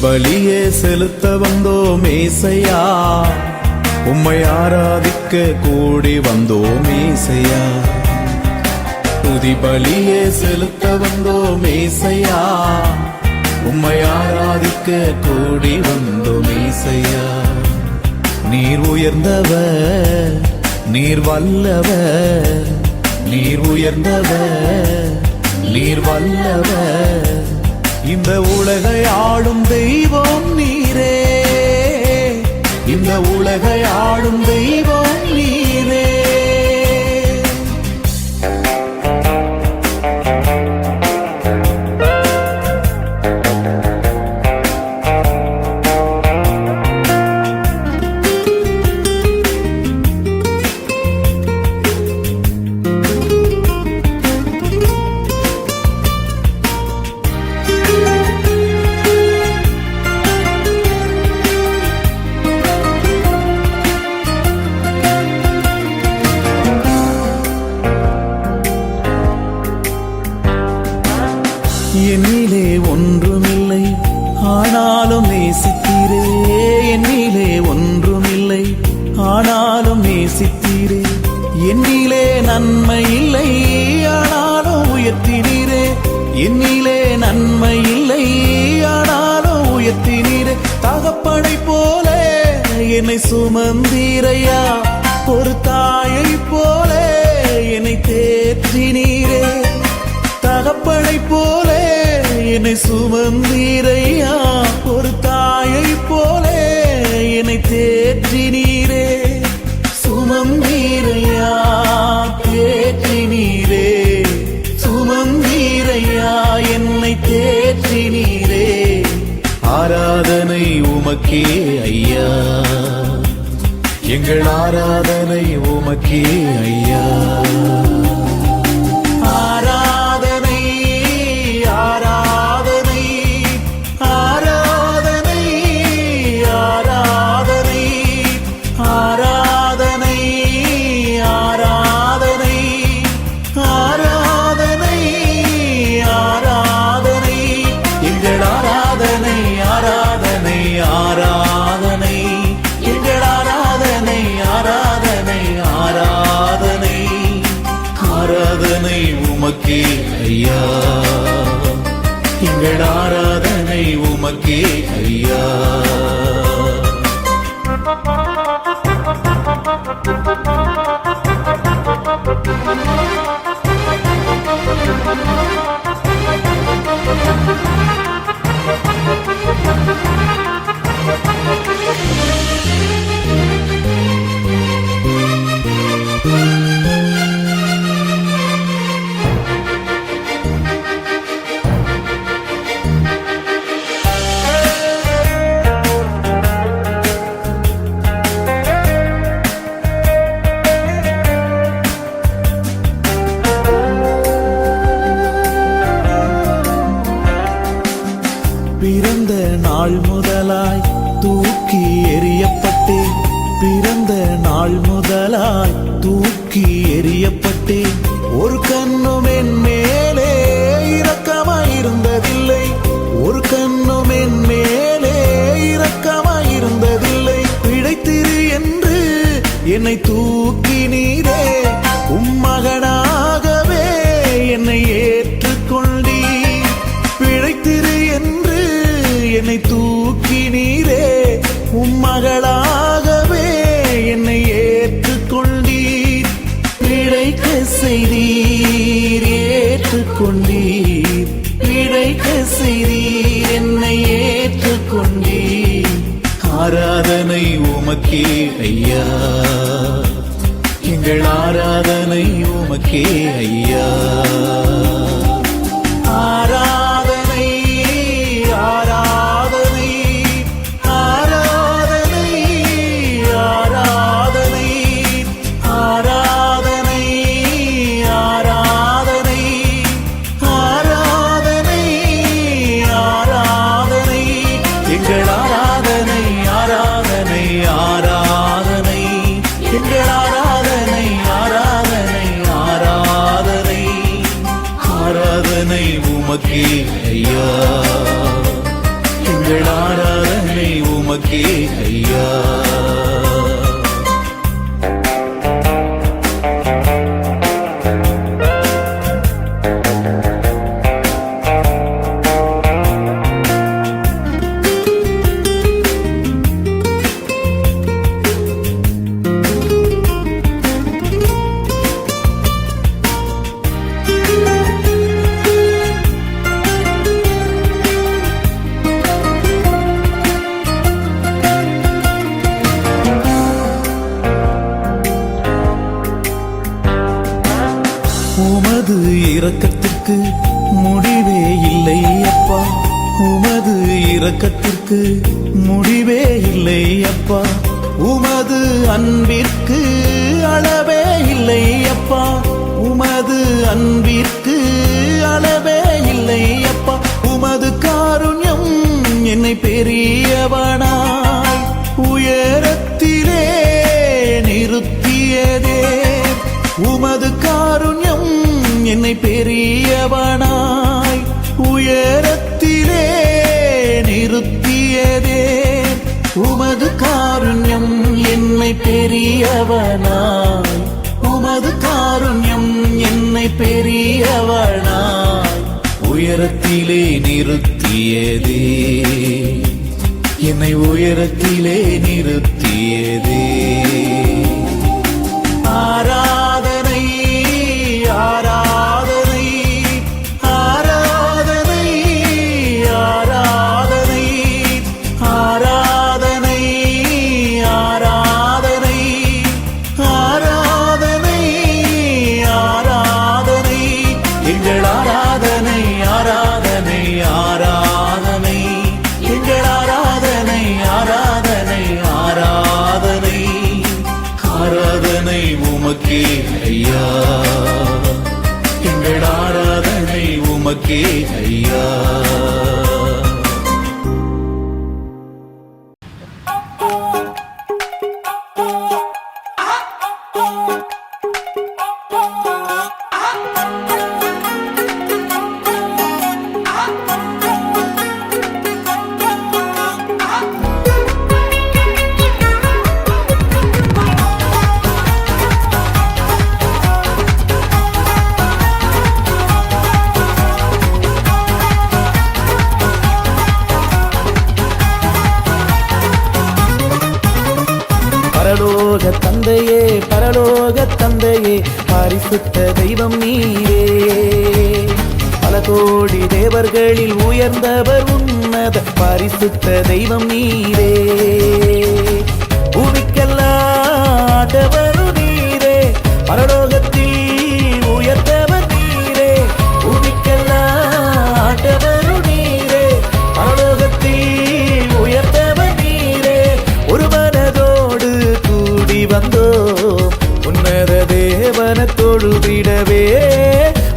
பலியே செலுத்த வந்தோம் ஏசையா, உம்மை ஆராதிக்க கூடி வந்தோம் ஏசையா. துதி பலியே செலுத்த வந்தோம் ஏசையா, உம்மை ஆராதிக்க கூடி வந்தோம் ஏசையா. நீர் உயர்ந்தவர், நீர் வல்லவர், நீர் உயர்ந்தவர், நீர் வல்லவர். இந்த உலகை ஆளும் தெய்வம் நீரே, இந்த உலகை ஆளும் தெய்வம் நீரே. என்னிலே ஒன்றுமில்லை ஆனாலும் நேசித்தீரே, என்னிலே ஒன்றுமில்லை ஆனாலும் நேசித்தீரே. என்னிலே நன்மை இல்லை ஆனாலும் உயர்த்தினீரே, என்னிலே நன்மை இல்லை ஆனாலும் உயர்த்தினீரே. தகப்பனை போல என்னை சுமந்தீரையா, ஒரு தாயை போல என்னை தேற்றினீரே. தகப்பனை போல என்னை சுமந்தீரையா, ஒரு தாயை போல என்னை தேற்றினீரே. சுமந்தீரையா, தேற்றினீரே, சுமந்தீரையா, என்னை தேற்றினீரே. ஆராதனை உமக்கே ஐயா, எங்கள் ஆராதனை உமக்கே ஐயா. உமக்கே ஐயா, எங்கள் ஆராதனை உமக்கே ஐயா. ஏற்றுக்கொண்டீர், இழைக்க செய்தீர், என்னை ஏற்றுக்கொண்டீர். ஆராதனை உமக்கே ஐயா, எங்கள் ஆராதனை உமக்கே ஐயா. ஆராதனை ஆராதனை ஆராதனை ஆராதனை ஆராதனை ஆராதனை ஆராதனை ஆராதனை எங்கள் ஆராதனை ஆராதனை ஆராதனை எங்கள் ஆராதனை ஆராதனை ஆராதனை ஆராதனை உமக்கே ஐயா, எங்கள் ஆராதனை உமக்கே ஐயா. உமது இரக்கத்திற்கு முடிவே இல்லை அப்பா, உமது இரக்கத்திற்கு முடிவே இல்லை அப்பா. உமது அன்பிற்கு அளவே இல்லை அப்பா, உமது அன்பிற்கு அளவே இல்லை அப்பா. உமது காருண்யம் என்னை பெரியவனாய் உயரத்திலே நிறுத்தியதே. உமது காருண்யம் என்னை பெரியவனாய் உயரத்திலே நிறுத்தியதே. உமது காருண்யம் என்னை பெரியவனாய், உமது காருண்யம் என்னை பெரியவனாய் உயரத்திலே நிறுத்தியதே, என்னை உயரத்திலே நிறுத்தியதே. ஆராதனை ஆராதனை ஆராதனை ஆராதனை ஆராதனை ஆராதனை ஆராதனை ஆராதனை எங்கள் ஆராதனை ஆராதனை ஆராதனை எங்கள் ஆராதனை ஆராதனை ஆராதனை ஆராதனை உமக்கே ஐயா, எங்கள் ஆராதனை உமக்கே ஐயா. பரலோக தந்தையே, பரலோக தந்தையே, பரிசுத்த தெய்வம் நீரே. பல கோடி தேவர்களில் உயர்ந்தவர் உன்னத பரிசுத்த தெய்வம் நீரே. பூமிக்கெல்லாம் நீரே, பரலோகத்தில் உயர்ந்தவர் நீரே. பூமிக்கெல்லாம் நீரே, பரலோகத்தில் உயர்ந்தவர் நீரே. ஒரு மனதோடு கூடி வந்தோம் உன்னத தேவன தொழுதிடவே.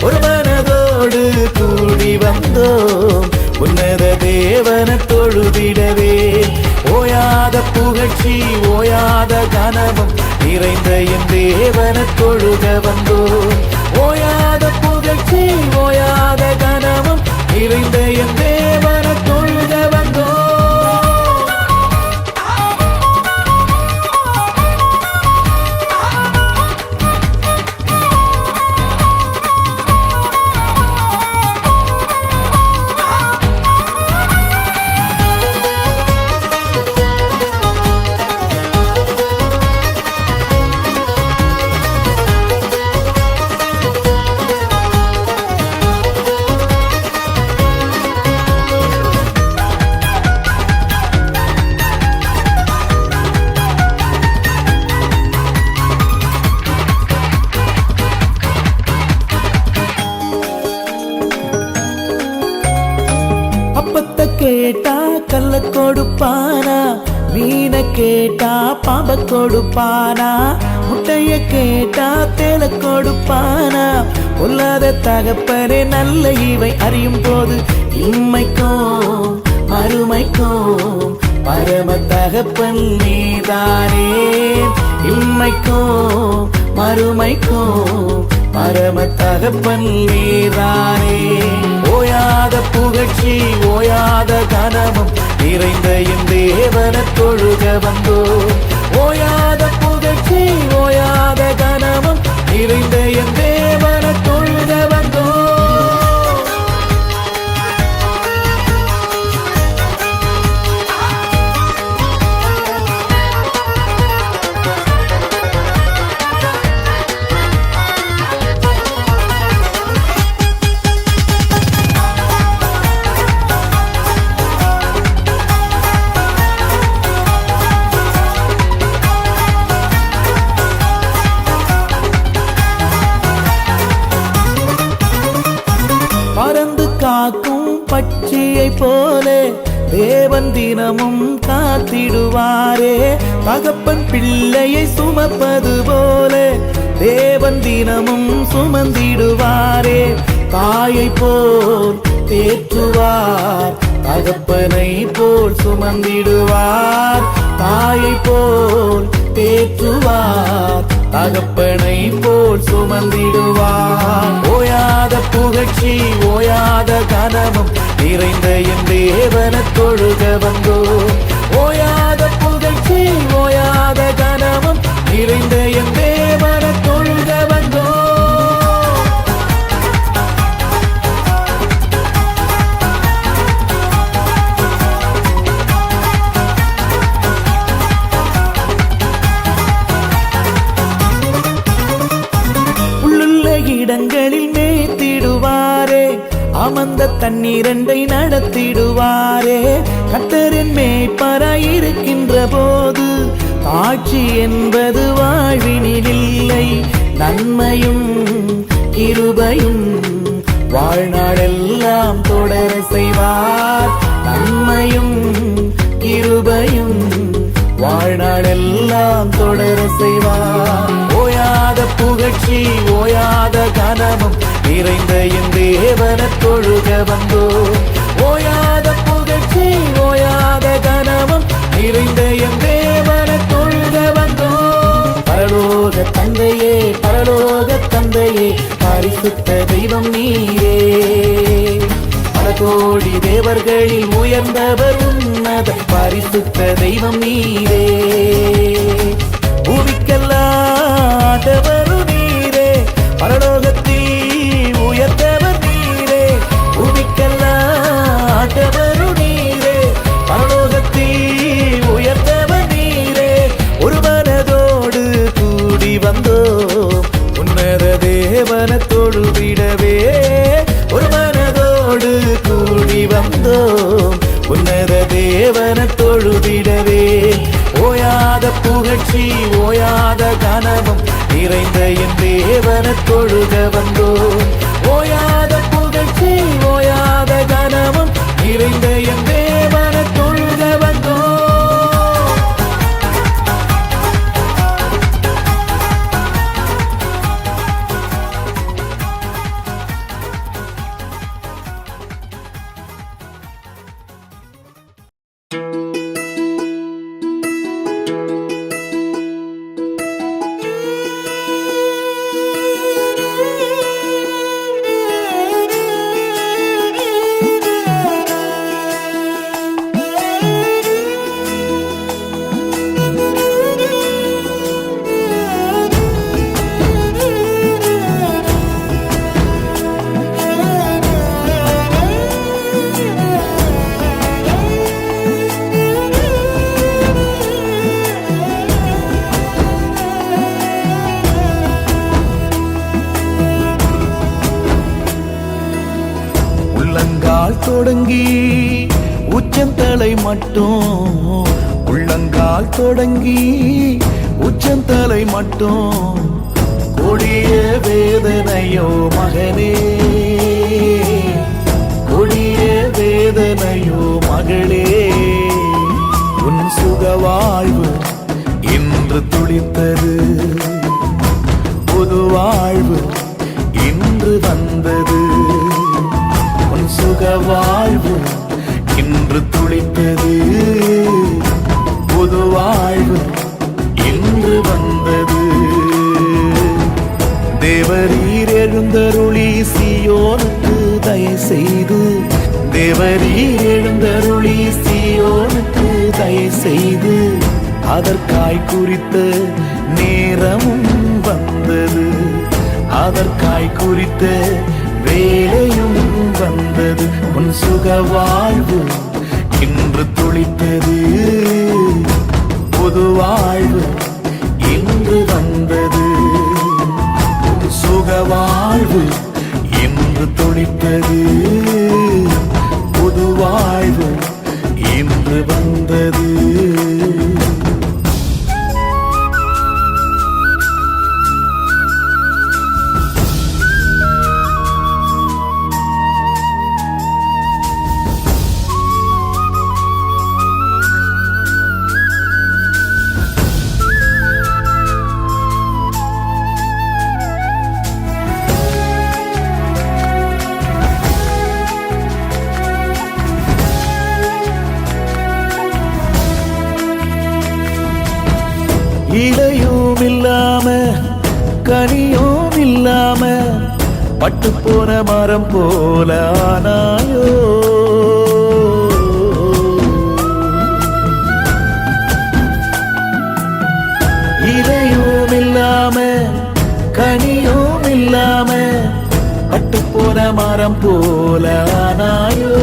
ஒரு மனதோடு கூடி வந்தோம் உன்னத தேவன தொழுதிடவே. ஓயாத புகழ்ச்சி ஓயாத கனவம் நிறைந்த என் தேவன தொழுக வந்தோம். ஓயாத புகழ்ச்சி ஓயாத கனவம் நிறைந்த என் தேவன தொழுக வந்தோம். கேட்டா கல்ல கொடுப்பானா, மீனை கேட்டா பாம்ப கொடுப்பானா, முட்டைய கேட்டா தேல கொடுப்பானா. பொல்லாத தகப்பனே நல்ல இவை அறியும் போது இம்மைக்கும் மறுமைக்கும் பரம தகப்பன் நீதானே. இம்மைக்கும் மறுமைக்கும் பரம தகப்பன் நீதானே. ஓயாத புகழ்ச்சி ஓயாத கனமும் நிறைந்த என் தேவன தொழுக வந்தோ. ஓயாத புகழ்ச்சி ஓயாத கனமும் நிறைந்த என் தேவன தொழுக வந்தோ. பறந்து காக்கும் பட்சியை போல தேவன் தினமும் காத்திடுவாரே. தகப்பன் பிள்ளையை சுமப்பது போல தேவன் தினமும் சுமந்திடுவாரே. தாயை போல் தேற்றுவார், தகப்பனை போல் சுமந்திடுவார். தாயை போல் தேற்றுவார், தகப்பனை போல் சுமந்திடுவார். ஓயாத புகழ்ச்சி ஓயாத கனமும் நிறைந்த என் தேவன தொழுக வந்தோ. ஓயாத புகழ்ச்சி ஓயாத கனமும் நிறைந்த என் தேவன தொழுக வந்தோ. இடங்களில் மேய்த்திடுவாரே, அமர்ந்த தண்ணீரண்டை நடத்திடுவாரே. கர்த்தரின் மேய்ப்பராயிருக்கின்ற போது காட்சி என்பது வாழ்வினில் இல்லை. நன்மையும் கிருபையும் வாழ்நாளெல்லாம் தொடர செய்வார். நன்மையும் கிருபையும் வாழ்நாளெல்லாம் தொடர செய்வார். ஓயாத புகழ்ச்சி ஓயாத கனமும் நிறைந்த என் தேவன தொழுக வந்தோ. ஓயாத புகழ்ச்சி ஓயாத கனமும் நிறைந்த என் தேவன தொழுக வந்தோ. பரலோக தந்தையே பரலோக தந்தையே பரிசுத்த தெய்வம் நீரே. பல கோடி தேவர்களில் உயர்ந்தவர் உன்னத பரிசுத்த தெய்வம் நீரே. பூமிக்கெல்லாண்டவரு நீரே, பரலோகத்தில் உயர்ந்தவர் நீரே. பூமிக்கெல்லாண்டவரு நீரே, பரலோகத்தில் உயர்ந்தவர் நீரே. ஒரு மனதோடு கூடி வந்தோம் உன்னத தேவன தொழுதிடவே. ஒரு மனதோடு கூடி வந்தோம் உன்னத தேவன தொழுதிடவே. ஓயாத புகழ்ச்சி ஓயாத கனமும் நிறைந்த என் தேவன தொழுக வந்தோ. ஓயாத புகழ்ச்சி ஓயாத கனமும் நிறைந்த என் தேவன தொழுக வந்தோ. தொடங்கி உச்சந்தலை மட்டும், உள்ளங்கால் தொடங்கி உச்சந்தலை மட்டும் கொடிய வேதனையோ மகனே, கொடிய வேதனையோ மகளே. துளித்தது. புது வாழ்வு இன்று வந்தது. உன் சுக வாழ்வு இன்று துளித்தது. புது வாழ்வு இன்று வந்தது. தேவரீர் எழுந்தருளி சீயோனுக்கு தயை செய்து, தேவரீர் எழுந்தருளி சீயோனுக்கு தயை செய்து, அதற்காய் குறித்த நேரமும் வந்தது. அதற்காய் குறித்த வேலையும் வந்தது. உன் சுக வாழ்வு இன்று துளித்தது. புது வாழ்வு இன்று வந்தது. உன் சுக வாழ்வு இன்று துளித்தது. புது வாழ்வு இன்று வந்தது. இலையும் இல்லாம கனியும் இல்லாம பட்டு போன மரம் போல ஆனாயோ. இலையும் இல்லாம கனியும் இல்லாம பட்டு போன மரம் போல ஆனாயோ.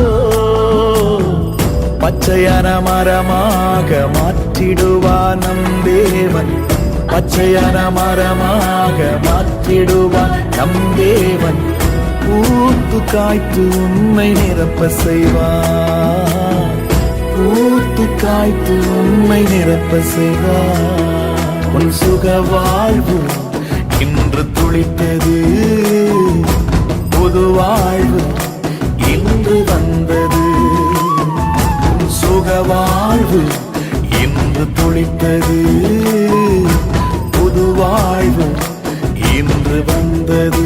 பச்சையான மரமாக மாற்றிடுவான் நம் தேவன். பச்சையான மரமாக மாற்றிடுவான் நம் தேவன். பூத்து காய்த்து உண்மை நிரப்ப செய்வான். பூத்து காய்த்து உண்மை நிரப்ப செய்வான். உன் சுக வாழ்வு இன்று துளித்தது. புது வாழ்வு இன்று வந்தது. சுக வாழ்வு இன்று துளித்தது. புது வாழ்வு இன்று வந்தது.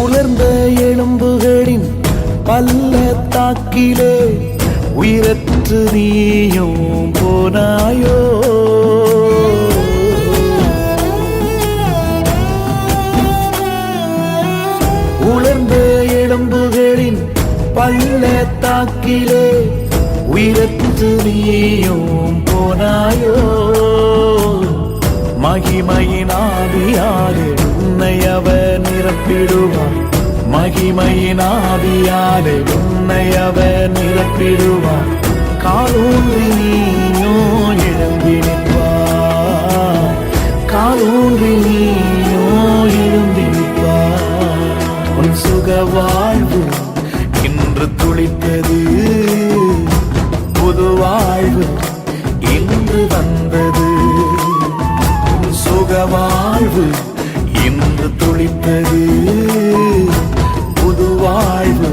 உலர்ந்த எலும்புகளின் பள்ளத்தாக்கிலே உயிரற்று நீயும் போனாயோ. உலர்ந்த எலும்புகளின் பள்ளத்தாக்கிலே உயிரற்று நீயும் போனாயோ. மகிமையின் ஆவியாலே உன்னை அவர் நிரப்பிடுவார். மகிமையின் ஆவியாலே உன்னை அவர் நிரப்பிடுவார். காலூன்றி நீயோ எழும்பி நிற்பார். காலூன்றி நீயோ எழும்பி நிற்பார். உன் சுக வாழ்வு இன்று துளித்தது. புது வாழ்வு இன்று வந்தது. சுக வாழ்வு இன்று துளித்தது. புது வாழ்வு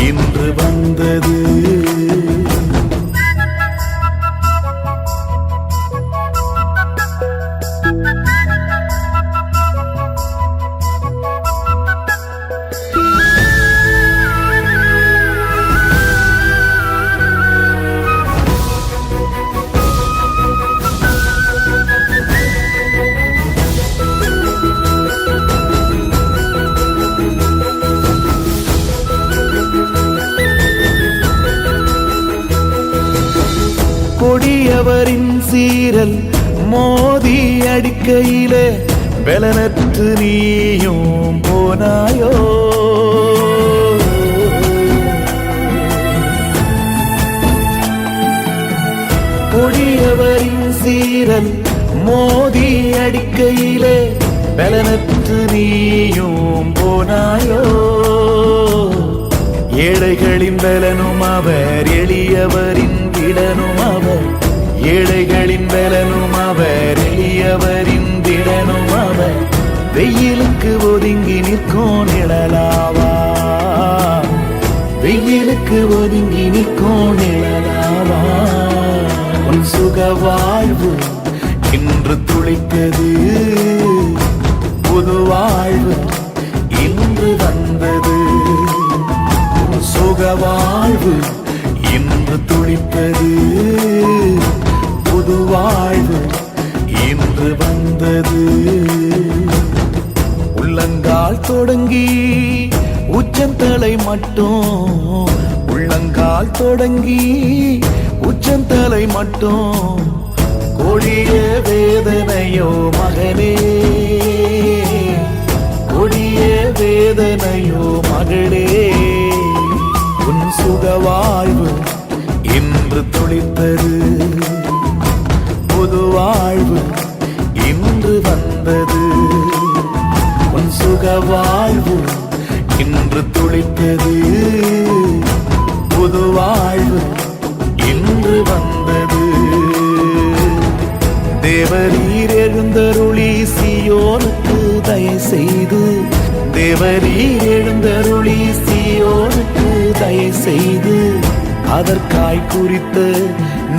இன்று வந்தது. கொடியவரின் சீரல் மோதி அடிக்கையிலே பலனற்று நீயும் போனாயோ. கொடியவரின் சீரல் மோதி அடிக்கையிலே பலனற்று நீயும் போனாயோ. ஏழைகளின் பலனும் அவர், எளியவரின் திடனும் அவர். ஏழைகளின் பலனும் அவர், எளியவரின் திடனும் அவர். வெயிலுக்கு ஒதுங்கி நிற்கும் நிழலாவா, வெயிலுக்கு ஒதுங்கி நிற்கும் நிழலாவா. உன் சுக வாழ்வு இன்று துளித்தது, புது வாழ்வு இன்று வந்தது. உன் சுக வாழ்வு இன்று துளித்தது, புது வாழ்வு இன்று வந்தது. உள்ளங்கால் தொடங்கி உச்சந்தலை மட்டும், உள்ளங்கால் தொடங்கி உச்சந்தலை மட்டும் கொடிய வேதனையோ மகனே, கொடிய வேதனையோ மகளே. உன் சுக வாழ்வு இன்று துளித்தது, புது வாழ்வு இன்று வந்தது. உன் சுக வாழ்வு இன்று துளித்தது, புது வாழ்வு இன்று வந்தது. தேவரீர் எழுந்தருளி சீயோனுக்கு தயை செய்து, தேவரீர் எழுந்தருளி சீயோனுக்கு தயை செய்து. அதற்காய் குறித்த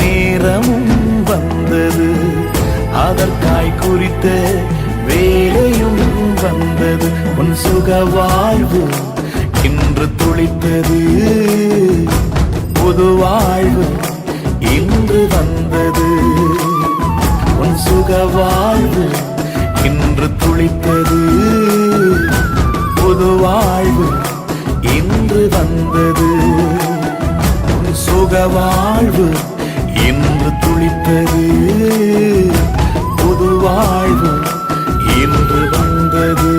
நேரமும் வந்தது, அதற்காய் குறித்த வேலையும் வந்தது. உன் சுக வாழ்வு இன்று துளித்தது, புது வாழ்வு இன்று வந்தது. உன் சுக வாழ்வு இன்று துளித்தது, புது வாழ்வு இன்று வந்தது. உன் சுக வாழ்வு இன்று துளித்தது, புது வாழ்வு இன்று வந்தது.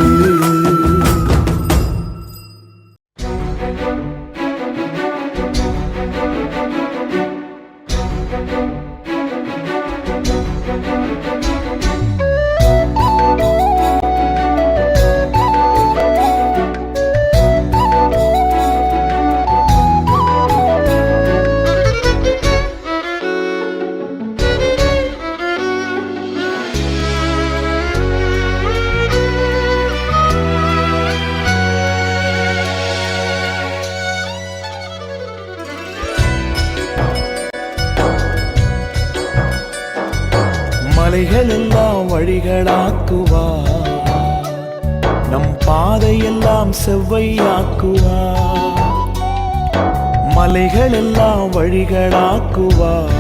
மலைகள் எல்லாம் வழிகளாக்குவார், நம் பாதையெல்லாம் செவ்வையாக்குவார். மலைகள் எல்லாம் வழிகளாக்குவார்,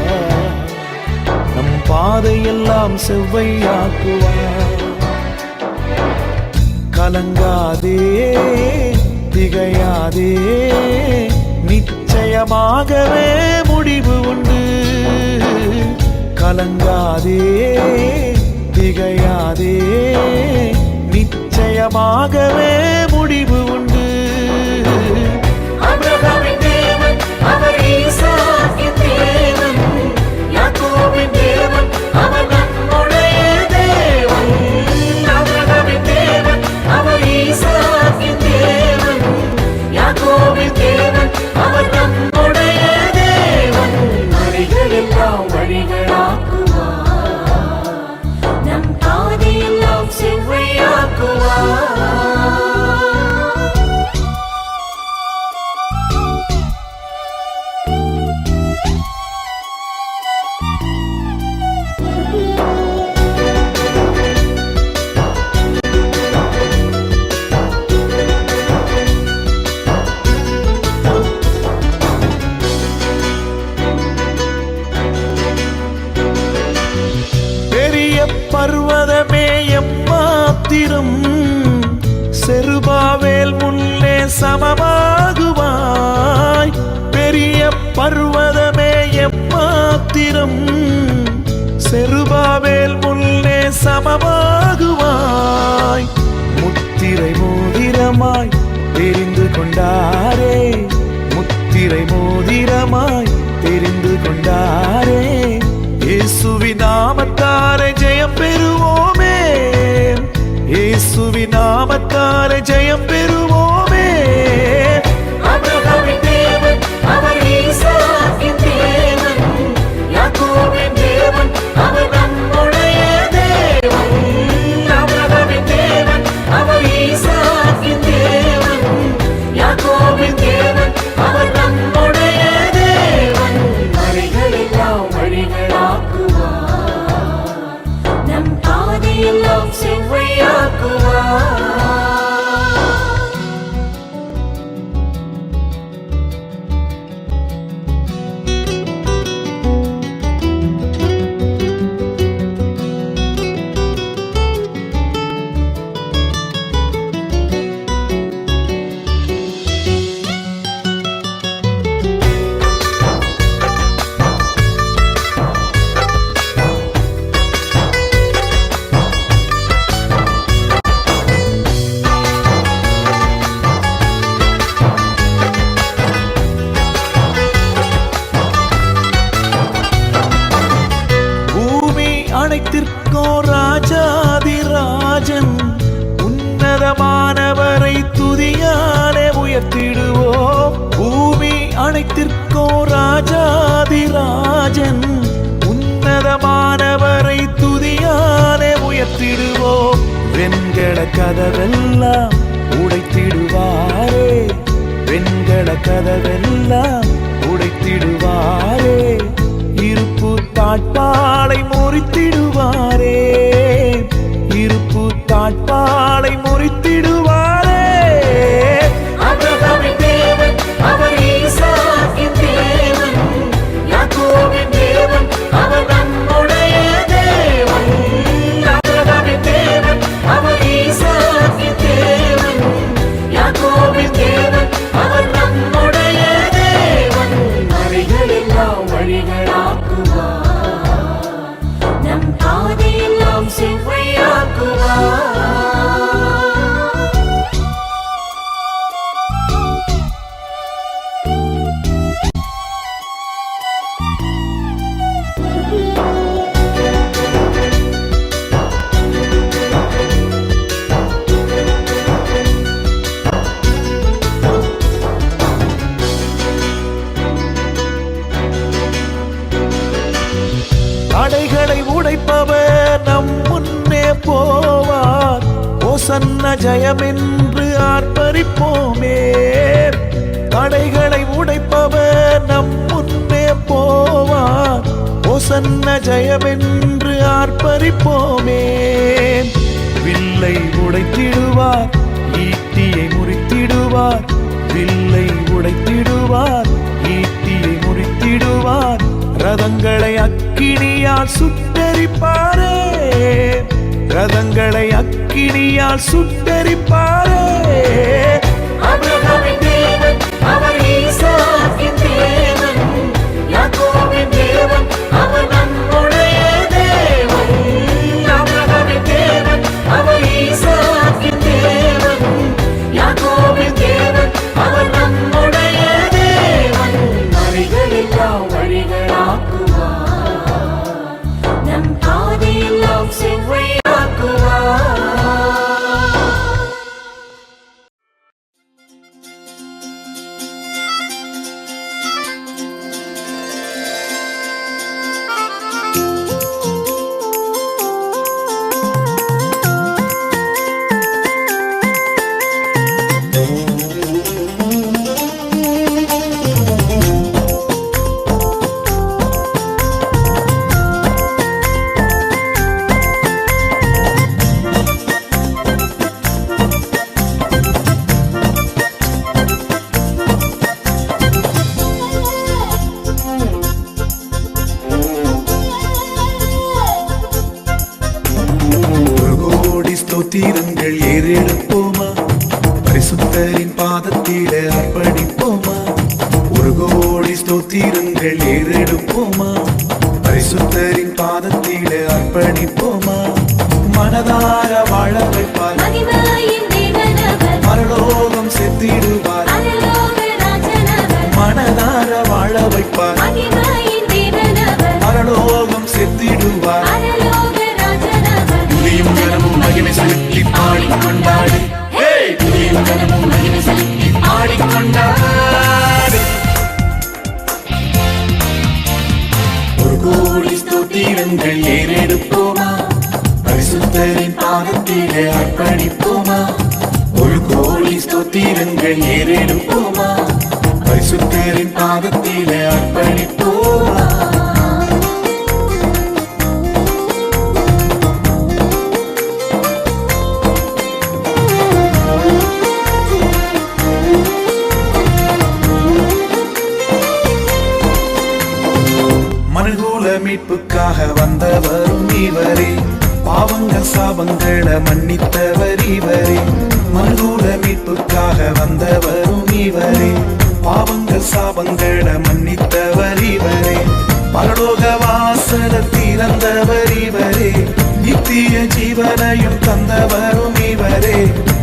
நம் பாதையெல்லாம் செவ்வையாக்குவார். கலங்காதே திகையாதே, நிச்சயமாகவே முடிவு உண்டு. கலங்காதே திகையாதே, நிச்சயமாகவே முடிவு உண்டு. ஆபிரகாமின் தேவன் அவர், ஈசாக்கின் தேவன், யாக்கோபின் தேவன் அவர் நம்முடைய தேவன். ஆபிரகாமின் தேவன் அவர், ஈசாக்கின் தேவன், யாக்கோபின் தேவன் அவர் நம்முடைய தேவன். மலைகள் எல்லாம் வழிகளாக்குவார், நம் பாதையெல்லாம் செவ்வையாக்குவார். பர்வதமே எம்மாத்திரம், செருபாவேல் முன்னே சமமாகுவாய். பெரிய பர்வதமே எம்மாத்திரம், செருபாவேல் முன்னே சமமாகுவாய். முத்திரை மோதிரமாய் தெரிந்து கொண்டாரே, முத்திரை மோதிரமாய் தெரிந்து கொண்டாரே. இயேசுவின் நாமத்தில் நாமத்தாரே ஜெயம் பெறுவோமே, இயேசுவின் நாமத்தாரே ஜெயம் பெறுவோமே. ஆபிரகாமின் தேவன் அவர் ஈசாக்கின் தேவன், யாக்கோபின் தேவன் அவர் நம்முடைய தேவன். ஆபிரகாமின் தேவன் அவர் ஈசாக்கின் தேவன், யாக்கோபின் தேவன் அவர் நம்முடைய தேவன். வழிகளெல்லாம் வழிகளாக்குவார், நம் பாதையெல்லாம் செவ்வையாக்குவார். அனைத்திற்கோ ராஜாதிராஜன், உன்னதமானவரை துதியாலே உயர்த்திடுவோம். பூமி அனைத்திற்கோ ராஜாதிராஜன், உன்னதமானவரை துதியாலே உயர்த்திடுவோம். வெண்கல கதவெல்லாம் உடைத்திடுவாரே, வெண்கல கதவெல்லாம் உடைத்திடுவாரே. இருப்பு தாட்பாளை முறித்திடுவாரே, இருப்பு தாட்பாளை முறித்திடுவாரே. ஆபிரகாமின் தேவன் அவர் ஈசாக்கின் தேவன், யாக்கோபின் தேவன் அவர் நம்முடைய தேவன். ஆபிரகாமின் தேவன் அவர் ஈசாக்கின் தேவன், யாக்கோபின் தேவன் அவர் நம்முடைய தேவன். வழிகளெல்லாம் வழிகளாக்குவார், நம் பாதையெல்லாம் செவ்வையாக்குவார். தடைகளை உடைப்பவர் நம் முன்னே போவார், ஓசன்ன ஜெயம் என்று ஆர்ப்பரிப்போமே. தடைகளை உடைப்பவர் நம் முன்னே போவார், ஓசன்ன ஜெயம் என்று ஆர்ப்பரிப்போமே. வில்லை உடைத்திடுவார், ஈட்டியை முறித்திடுவார், வில்லை உடைத்திடுவார், ஈட்டியை முறித்திடுவார். ரதங்களை அக்கினியால் சுட்டெரிப்பாரே, ரதங்களை அக்கினியால் சுட்டெரிப்பாரே. ஆபிரகாமின் தேவன் அவர் ஈசாக்கின் தேவன், யாக்கோபின் தேவன் அவர் நம்முடைய தேவன். ஆபிரகாமின் தேவன் அவர் ஈசாக்கின் தேவன், யாக்கோபின் தேவன் அவர் நம்முடைய தேவன். வழிகளெல்லாம் வழிகளாக்குவார், நம் பாதையெல்லாம் செவ்வையாக்குவார். ஸ்தோத்திரங்கள் ஏறெடுப்போமா, பரிசுத்தரின் பாதத்திலே அர்ப்பணிப்போமா. ஒரு கோடி ஸ்தோத்திரங்கள் ஏறெடுப்போமா, பரிசுத்தரின் பாதத்திலே அர்ப்பணிப்போமா. மனதார வாழ வைப்பார், மகிமையின் தேவனவர், பரலோகம் செத்திடுவார். பரலோக ராஜனவர். மனதார வாழ வைப்பார், மகிமையின் தேவனவர், பரலோகம் செத்திடுவார். பரலோக தோத்திரங்கள் ஏறெடுப்போமா பரிசுத்தரின் பாதத்திலே அர்ப்பணிப்போமா மனுகுல மீட்புக்காக வந்தவரும் இவரே பாவங்கள் சாபங்களை மன்னித்தவர் இவரே மனுகுல மீட்புக்காக வந்தவரும் இவரே பாவங்கள் சாபங்களை மன்னித்தவர் இவரே பரலோக வாசல திறந்தவர் இவரே நித்திய ஜீவனையும் தந்தவரும் இவரே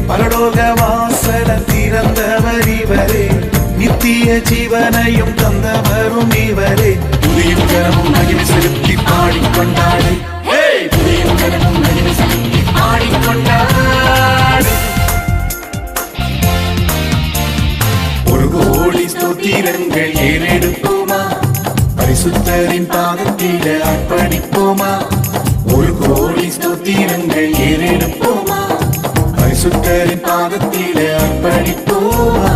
பரலோக வாசல திறந்தவர் இவரே நித்திய ஜீவனையும் தந்தவரும் இவரே துதியும் கனமும் மகிமை செலுத்தி பாடிக்கொண்டாடு துதியும் கனமும் மகிமை செலுத்தி பாடிக்கொண்டாடு ஒரு கோடி ஸ்தோத்திரங்கள் ஏறெடுப்போமா பரிசுத்தரின் பாதத்திலே அர்ப்பணிப்போமா ஒரு கோடி ஸ்தோத்திரங்கள் ஏறெடுப்போமா பரிசுத்தரின் பாதத்திலே அர்ப்பணிப்போமா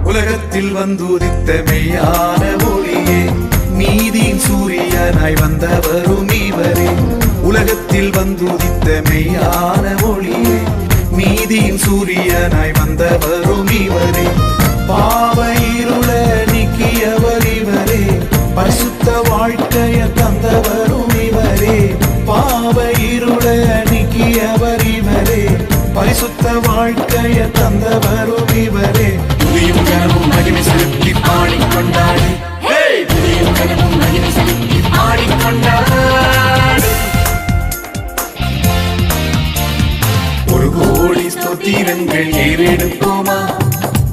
உலகத்தில் வந்துதித்த மெய்யான ஒளியே நீதியின் சூரியனாய் வந்தவரும் இவரே உலகத்தில் வந்துதித்த மெய்யான ஒளியே நீதியின் சூரியனாய் வந்தவரும் இவரே பாவ இருள நீக்கியவர் இவரே பரிசுத்த வாழ்க்கைய தந்தவரும் இவரே பாவ இருள நீக்கியவர் இவரே பரிசுத்த வாழ்க்கைய தந்தவரும் இவரே துதியும் கனமும் மகிமை செலுத்தி பாடிக்கொண்டாடு துதியும் கனமும் மகிமை செலுத்தி பாடிக்கொண்டாடு ஒரு கோடி ஸ்தோத்திரங்கள் ஏறெடுப்போமா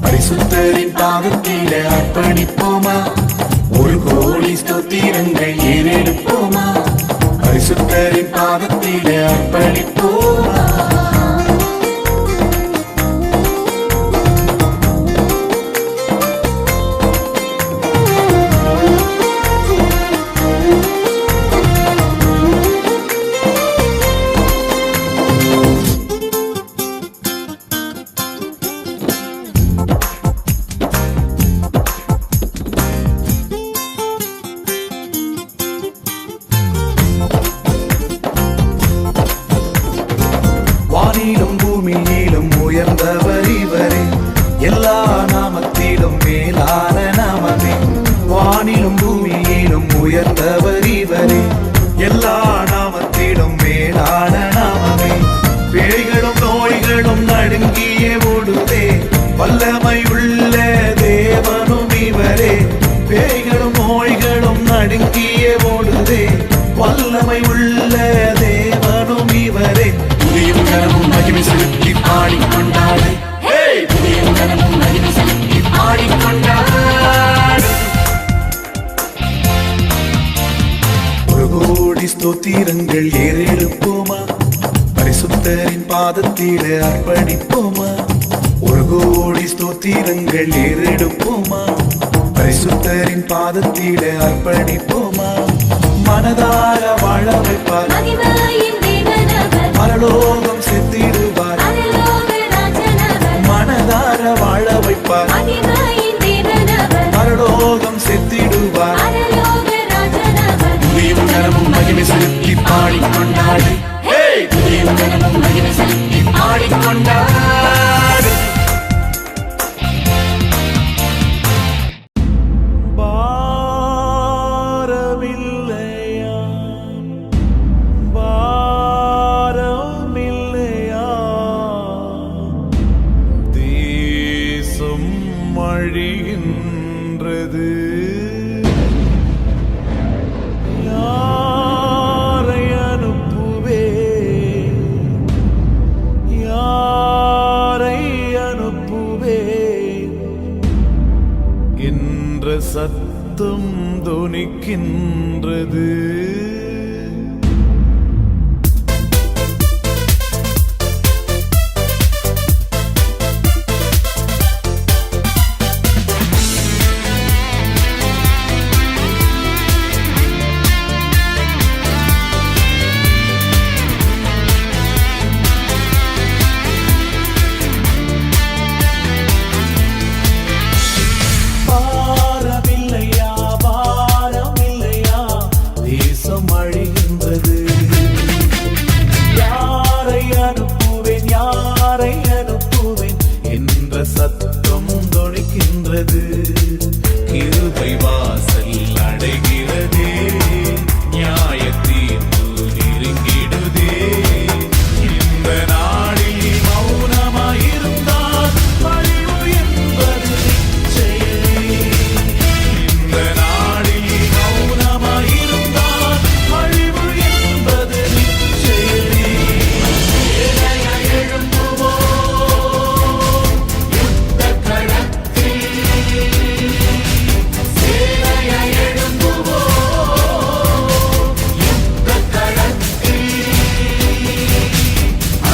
பரிசுத்தரின் பாதத்திலே அர்ப்பணிப்போமா ஒரு கோடி ஸ்தோத்திரங்கள் ஏறெடுப்போமா பரிசுத்தரின் பாதத்திலே அர்ப்பணிப்போமா வானிலும் பூமியிலும் உயர்ந்தவர் இவரே எல்லா நாமத்திலும் மேலான நாமமே வானிலும் பூமியிலும் உயர்ந்தவர் இவரே எல்லா நாமத்திலும் மேலான நாமமே பேய்களும் நோய்களும் நடுங்கியே ஓடுதே வல்லமை உள்ள தேவனும் இவரே பேய்களும் நோய்களும் நடுங்கியே ஓடுதே வல்லமை உள்ள தேவனும் இவரே துதியும் கனமும் மகிமை செலுத்தி பாடிக்கொண்டாடு துதியும் கனமும் மகிமை செலுத்தி பாடிக்கொண்டாடு ஒரு கோடி ஸ்தோத்திரங்கள் ஏறெடுப்போமா பரிசுத்தரின் பாதத்திலே அர்ப்பணிப்போமா ஒரு கோடி ஸ்தோத்திரங்கள் ஏறெடுப்போமா பரிசுத்தரின் பாதத்திலே அர்ப்பணிப்போமா மனதார வாழ வைப்பார் மகிமையின் தேவனவர் பரலோகம் செத்திடுவார் பரலோக ராஜனவர் மனதார வாழ வைப்பார் மகிமையின் தேவனவர் பரலோகம் செத்திடுவார் பரலோக ராஜனவர் துதியும் கனமும் மகிமை செலுத்தி பாடிக்கொண்டாடு துதியும் கனமும் மகிமை செலுத்தி பாடிக்கொண்டாடு பாரமில்லையா பாரமில்லையா தேசம் அழிகின்றது யார் சத்தம் தொனிக்கின்றது. பாரமில்லையா பாரமில்லையா தேசம் அழிகின்றது. யாரை அனுப்புவேன் யாரை அனுப்புவேன் என்ற சத்தம் தொனிக்கின்றது. கிருபை வாசல் அடைகிறதே, நியாய தீர்ப்பு நெருங்கிடுதே. இந்த நாளில் மௌனமாயிருந்தால் அழிவு என்பது நிச்சயமே. இந்த நாளில் மௌனமாயிருந்தால் அழிவு என்பது நிச்சயமே. சேனையாய் எழும்புவோம் யுத்தக் களத்தில். சேனையாய் எழும்புவோம் யுத்தக் களத்தில்.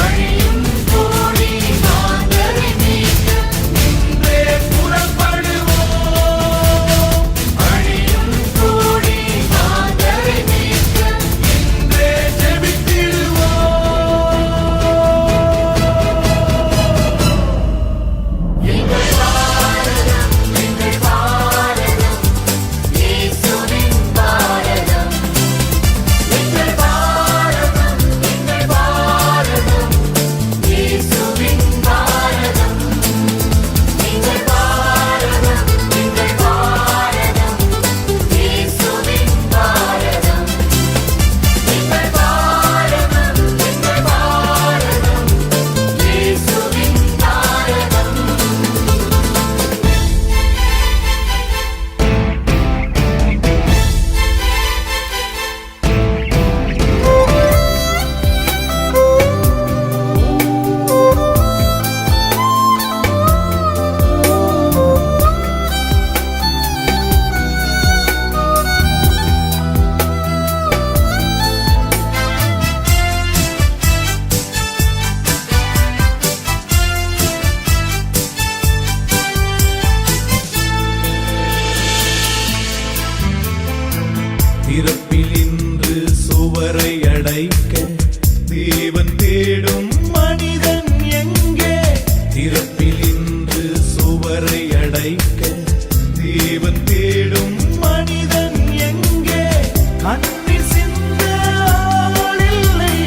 அழியும் கோடி மாந்தரை மீட்க இன்றே புறப்படுவோம். அழியும் கோடி மாந்தரை மீட்க இன்றே ஜெபித்திடுவோம். எங்கள் பாரதம் எங்கள் பாரதம் இயேசுவின் பாரதம். எங்கள் பாரதம் எங்கள் பாரதம் இயேசுவின் பாரதம். எங்கள் பாரதம் எங்கள் பாரதம் இயேசுவின் பாரதம். எங்கள் பாரதம் எங்கள் பாரதம் இயேசுவின் பாரதம். திறப்பில் இன்று சுவரை அடைக்க தேவன் தேடும் மனிதன் எங்கே? திறப்பில் இன்று சுவரை அடைக்க தேவன் தேடும் மனிதன் எங்கே? கண்ணீர் சிந்த ஆளில்லை,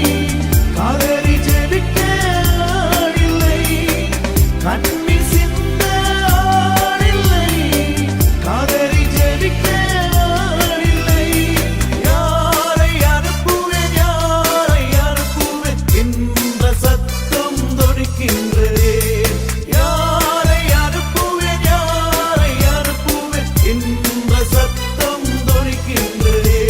காதறி ஜெபிக்க ஆளில்லை. கண்ணீர் சிந்த ஆளில்லை, காதறி ஜெபிக்க ஆளில்லை. யாரை அனுப்புவேன் யாரை அனுப்புவேன் என்ற சத்தம் தொனிக்கின்றதே. யாரை அனுப்புவேன் யாரை அனுப்புவேன் என்ற சத்தம் தொனிக்கின்றதே.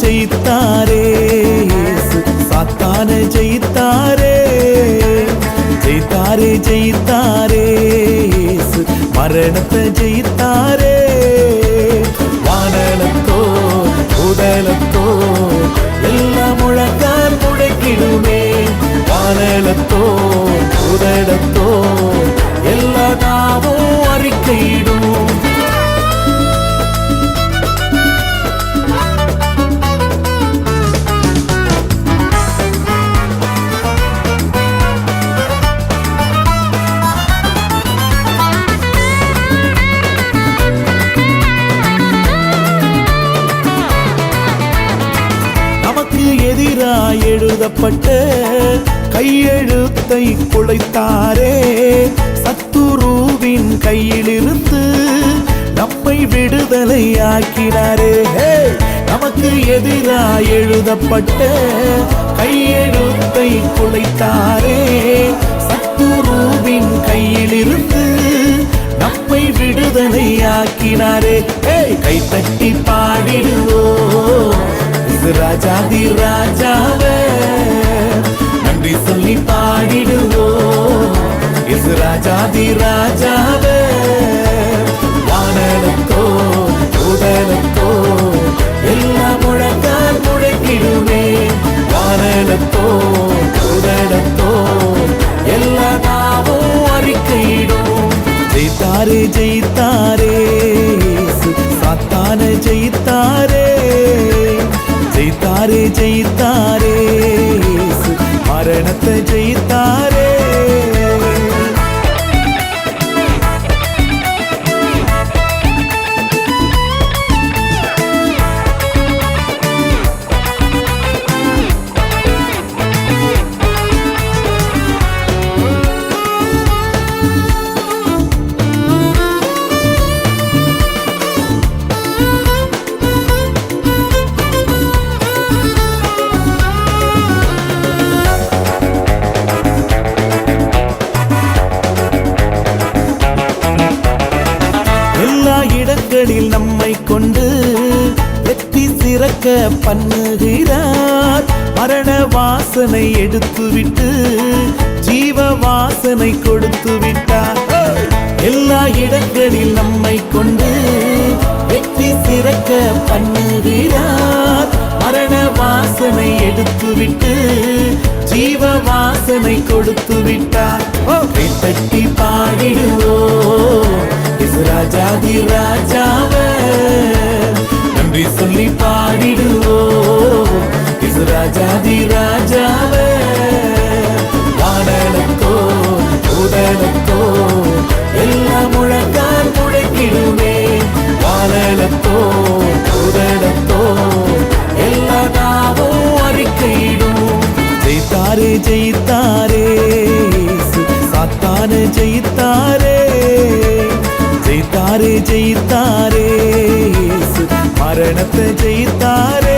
ஜெயித்தாரே இயேசு சாத்தானை ஜெயித்தாரே ஜெயித்தாரே ஜெயித்தாரே இயேசு மரணத்தை ஜெயித்தாரே வானலத்தோ உடலத்தோ எல்லாம் முழங்கால் முடக்கிடுமே வானலத்தோ உதடத்தோ எல்லா நாமும் அறிக்கையிடும் நமக்கு எதிராய் எழுதப்பட்ட கையெழுத்தை குலைத்தாரே சத்துருவின் கையிலிருந்து நம்மை விடுதலையாக்கினாரே நமக்கு எதிராய் எழுதப்பட்ட கையெழுத்தை குலைத்தாரே சத்துருவின் கையிலிருந்து நம்மை விடுதலையாக்கினாரே கைத்தட்டி பாடிடுவோம் இது ராஜாதி ராஜாவே நன்றி சொல்லி பாடிடுவோம் இது ராஜாதி ராஜாவே வானலத்தோ உடலத்தோ எல்லா முழங்கால் முழக்கிடுமே வானலத்தோ உடலத்தோ எல்லா நாமும் அறிக்கையிடும் ஜெயித்தாரே ஜெயித்தாரே இயேசு சாத்தானை ஜெயித்தாரே ஜெயித்தாரே ஜெயித்தாரே இயேசு மரணத்தை ஜெயித்தாரே இடங்களில் நம்மை கொண்டு வெற்றி சிறக்க பண்ணுகிறார் மரண வாசனை எடுத்துவிட்டு ஜீவ வாசனை கொடுத்து விட்டார் எல்லா இடங்களில் நம்மை கொண்டு வெற்றி சிறக்க பண்ணுகிறார் மரண வாசனை எடுத்துவிட்டு ஜீவ வாசனை கொடுத்து விட்டார் தட்டி பாடிடுவோம் ராஜாதி ராஜாவே நன்றி சொல்லி பாடிடுவோம் இது ராஜாதி ராஜாவே வானலத்தோ உடலத்தோ எல்லா முழங்கால் முடக்கிடுமே வானலத்தோ உடலத்தோ எல்லா நாமும் அறிக்கையிடும் ஜெயித்தாரே ஜெயித்தாரே இயேசு சாத்தானை ஜெயித்தாரே ஜெயித்தாரே ஜெயித்தாரே இயேசு மரணத்தை ஜெயித்தாரே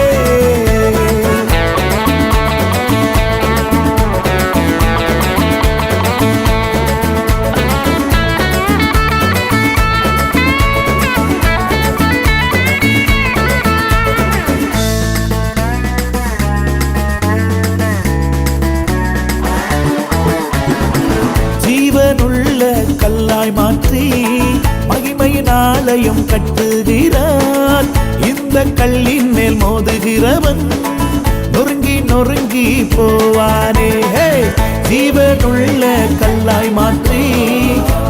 ஜீவனுள்ள கல்லாய் மாற்றி மகிமையின் ஆலயம் கட்டுகிறார் இந்த கல்லின் மேல் மோதுகிறவன் நொறுங்கி நொறுங்கி போவானே ஜீவனுள்ள கல்லாய் மாற்றி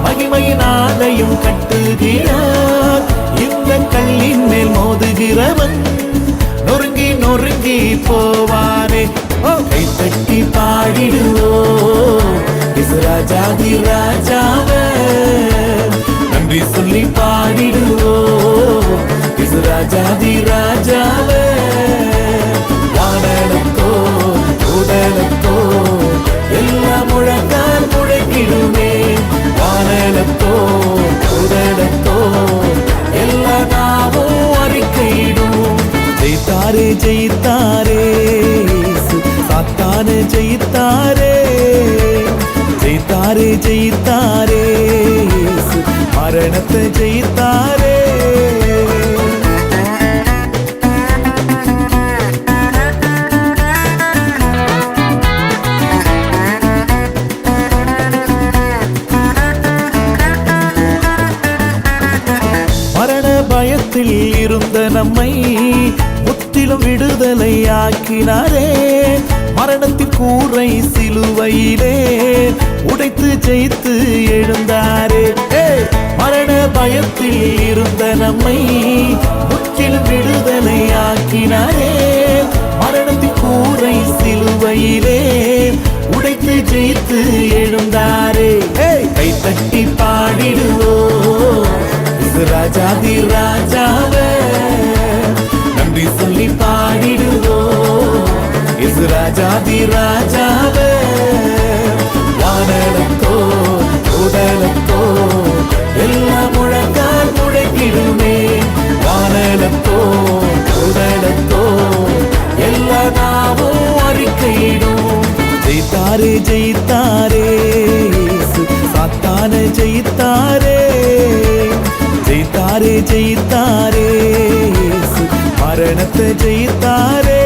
மகிமையின் ஆலயம் கட்டுகிறார் இந்த கல்லின் மேல் மோதுகிறவன் நொறுங்கி நொறுங்கி போவானே கைத்தட்டி பாடிடுவோம் ராஜாதி ராஜாவே நன்றி சொல்லி பாடிடுவோம் இது ராஜாதி ராஜாவே வானலத்தோ உடலத்தோ எல்லா முழங்கால் முடக்கிடுமே வானலத்தோ உடலத்தோ எல்லா நாமும் அறிக்கையிடும் ஜெயித்தாரே ஜெயித்தாரே இயேசு சாத்தானை ஜெயித்தாரே ஜெயித்தாரே ஜெயித்தாரே இயேசு மரணத்தை ஜெயித்தாரே பயத்தில் இருந்த நம்மை முற்றிலும் விடுதலை ஆக்கினாரே. மரணத்தின் கூரை சிலுவையிலே உடைத்து ஜெயித்து எழுந்தாரே. மரண பயத்தில் இருந்த நம்மை முற்றிலும் விடுதலை ஆக்கினாரே. மரணத்தின் கூரை சிலுவையிலே உடைத்து ஜெயித்து எழுந்தாரே. கை தட்டி பாடிடுவோம் ராஜாதி ராஜாவே, நன்றி சொல்லி பாடிடுவோம் ராஜாதி ராஜாவே. வானலத்தோ உடலத்தோ எல்லாம் முழங்கால் முழங்கிடுமே. வானலத்தோ உடலத்தோ எல்லா நாமும் அறிக்கையிடும். ஜெயித்தாரே ஜெயித்தாரே சாத்தான ஜெயித்தாரே. ஜெயித்தாரே ஜெயித்தாரே மரணத்தை ஜெயித்தாரே.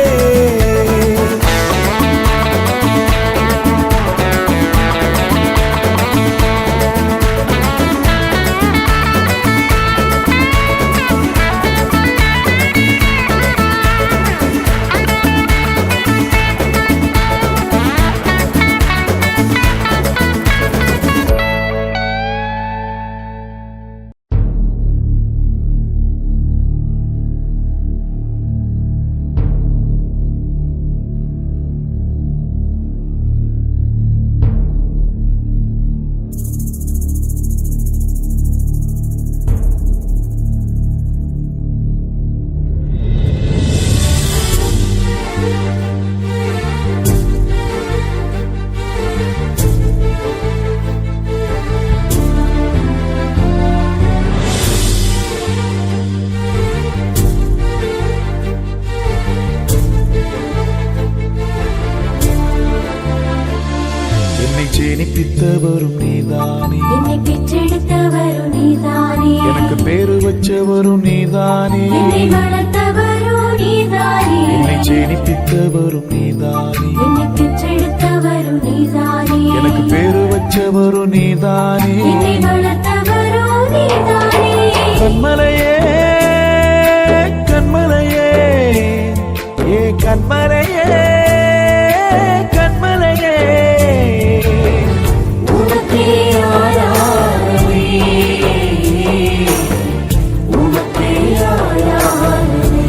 ஜெனிப்பித்தவரும் நீதானே, என்னை பெற்றெடுத்தவரும் நீதானே, எனக்கு பேரு வச்சவரும் நீதானே, என்னை வளர்த்தவரும் நீதானே, என்னை ஜெனிப்பித்தவரும் நீதானே, என்னை பெற்றெடுத்தவரும் நீதானே, எனக்கு பேரு வச்சவரும் நீதானே, என்னை வளர்த்தவரும் நீதானே. கண்மலையே கண்மலையே ஏ கண்மலையே கண்மலையே உமக்கே ஆராதனை, உமக்கே ஆராதனை,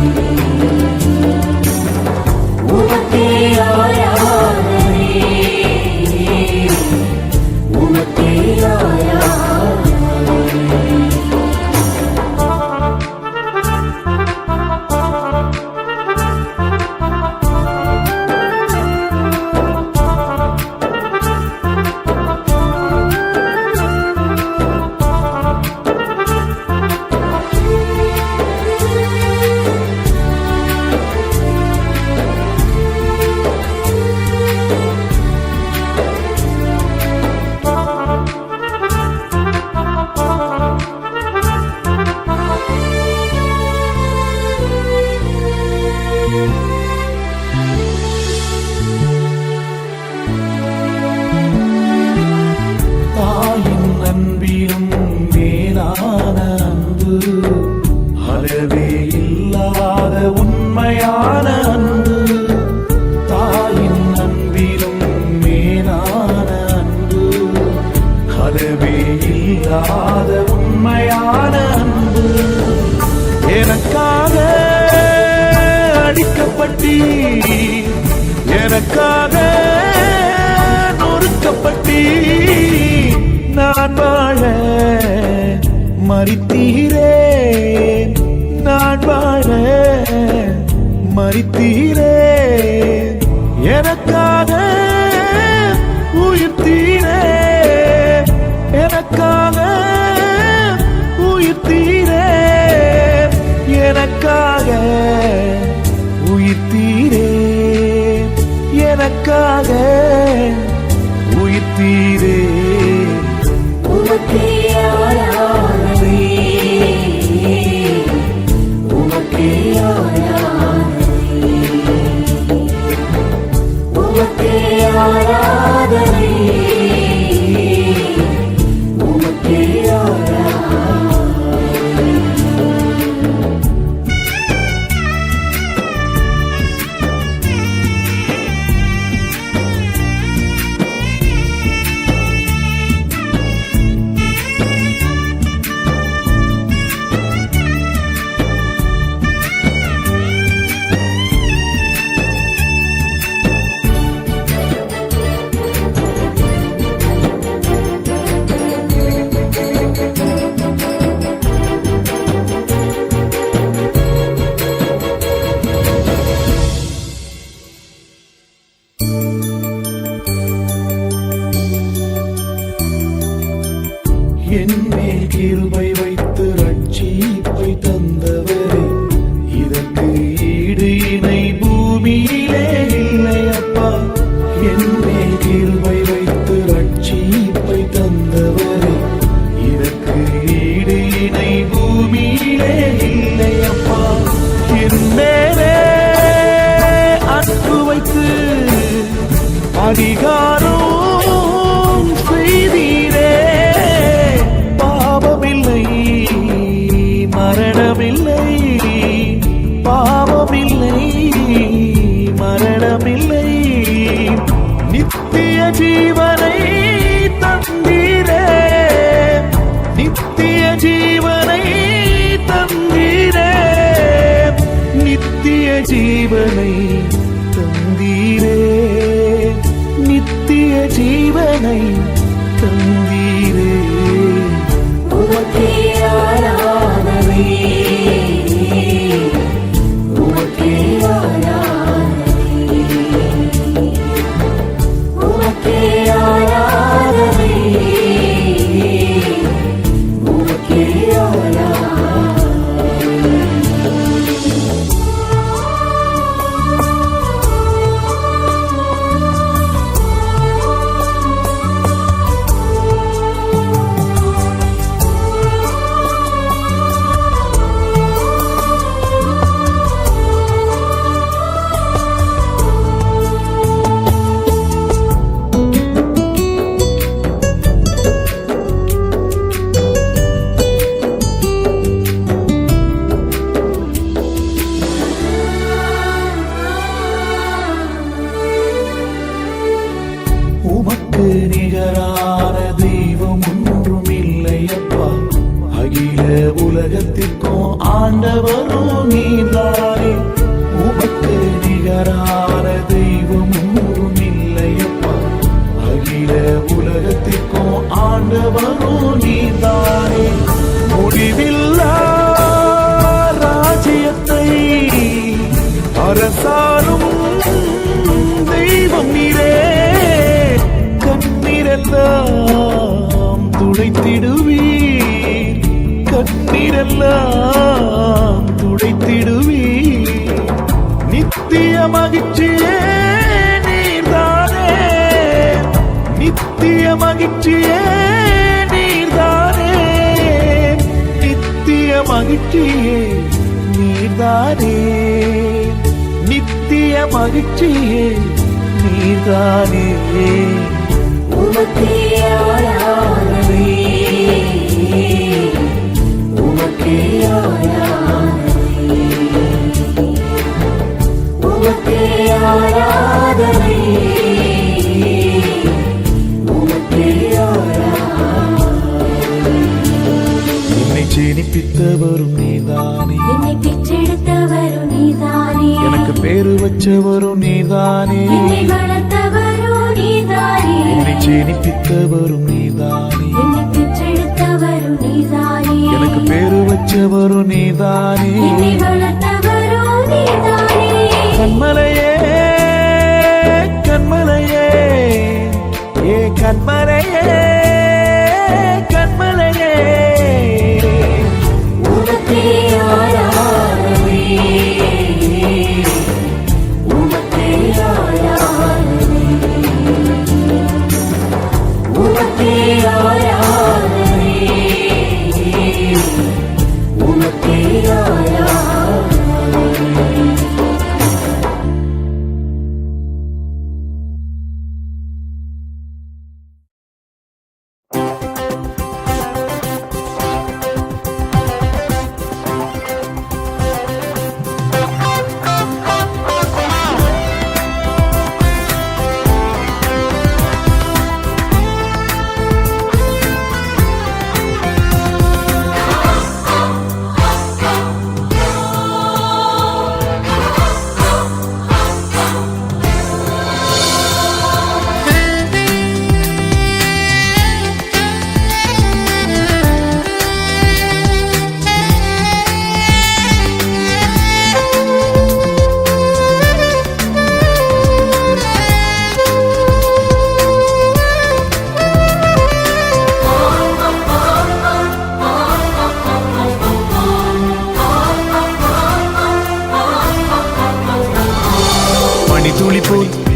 உமக்கே ஆராதனை, உமக்கே ஆராதனை. தாயின் அன்பிலும் மேலான அன்பு, அளவே இல்லாத உண்மையான அன்பு. தாயின் அன்பிலும் மேலான அன்பு, அளவே இல்லாத உண்மையான அன்பு. எனக்காக அடிக்கப்பட்டி, எனக்காக நொறுக்கப்பட்டி, நான் வாழ மரித்தீரே, நான் வாழ மரித்தீரே. எனக்காக உயிர்த்தீரே, எனக்காக உயிர்த்தீரே, எனக்காக உயிர்த்தீரே, எனக்காக உயிர்த்தீரே. உமக்கே ஆராதனை, உமக்கே ஆராதனை, உமக்கே ஆராதனை, உமக்கே ஆராதனை. மேல் கிருபை வைத்து ரட்சிப்பை தந்தவரே, இதற்கு ஈடு இணை பூமியிலே இல்லை அப்பா. என் மேல் கிருபை வைத்து ரட்சிப்பை தந்தவரே, இதற்கு ஈடு இணை பூமியிலே இல்லை அப்பா. என் மேலே அன்பு வைத்து அதிகாரம் செய்தீரே, பாவமில்லை மரணமில்லை, பாவமில்லை மரணமில்லை, நித்திய ஜீவனை தந்தீரே, நித்திய ஜீவனை தந்தீரே, நித்திய ஜீவனை தந்தீரே, நித்திய ஜீவனை தந்தீரே. உமக்கே ஆராதனை, உமக்கே ஆராதனை, உமக்கே ஆராதனை, உமக்கே ஆராதனை. உமக்கு நிகரான தெய்வம் ஒன்றும் இல்லையப்பா. அகில உலகத்திற்கும் ஆண்டவரும் நீதானே. உமக்கு நிகரான தெய்வம் ஒன்றும் இல்லையப்பா. அகில உலகத்திற்கும் ஆண்டவரும் நீதானே. முடிவில்லா ராஜ்யத்தை அரசாலும் தெய்வம் நீரே. கண்ணீரெல்லாம் துடைத்திடுவீர், கண்ணீரெல்லாம் துடைத்திடுவீர். நித்திய மகிழ்ச்சியே நீர்தானே, நித்திய மகிழ்ச்சியே நீர்தானே, நித்திய மகிழ்ச்சியே நீர்தானே, நித்திய மகிழ்ச்சியே நீர்தானே. உமக்கே ஆராதனை, உமக்கே ஆராதனை, உமக்கே ஆராதனை, உமக்கே ஆராதனை. என்னை ஜெனிப்பித்தவரும் நீதானே, என்னை பெற்றெடுத்தவரும் நீதானே, எனக்கு பேரு வச்சவரும் நீதானே, என்னை வளர்த்தவரும் நீதானே, என்னை ஜெனிப்பித்தவரும் நீதானே, என்னை பெற்றெடுத்தவரும் நீதானே, எனக்கு பேரு வச்சவரும் நீதானே. என்னை வளர்த்தவரும் நீதானே. கண்மலையே கண்மலையே ஏ கண்மலையே கண்மலையே, உமக்கே ஆராதனை, உமக்கே ஆராதனை, உமக்கே ஆராதனை, உமக்கே ஆராதனை.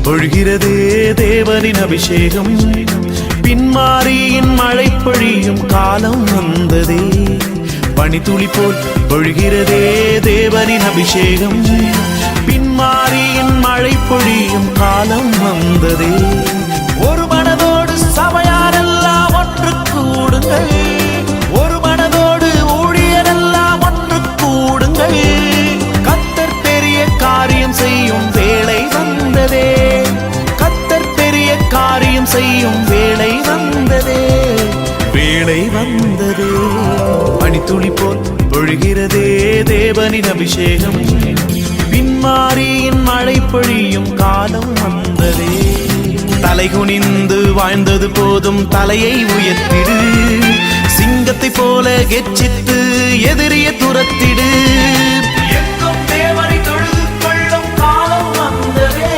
பொழிகிறதே தேவனின் அபிஷேகம். பின்மாரியின் மழை பொழியும் காலம் வந்ததே. பனித்துளி போல் பொழிகிறதே தேவனின் அபிஷேகம். பின்மாரியின் மழை பொழியும் காலம் வந்ததே. ஒரு மனதோடு சபையாரெல்லாம் ஒன்று கூடுங்கள். ஒரு மனதோடு ஊழியரெல்லாம் ஒன்று கூடுங்கள். கர்த்தர் பெரிய காரியம் செய்யும் வேளை வந்ததே. கர்த்தர் பெரிய காரியம் செய்யும் வேளை வந்ததே. வேளை வந்ததே. பனித்துளி போல் பொழிகிறதே தேவனின் அபிஷேகம். பின்மாரியின் மழை பொழியும் காலம் வந்ததே. தலைகுனிந்து வாழ்ந்தது போதும், தலையை உயர்த்திடு. சிங்கத்தை போல கெச்சித்து எதிரிய துரத்திடு. எங்கும் தேவனை தொழுது கொள்ளும் காலம் வந்ததே.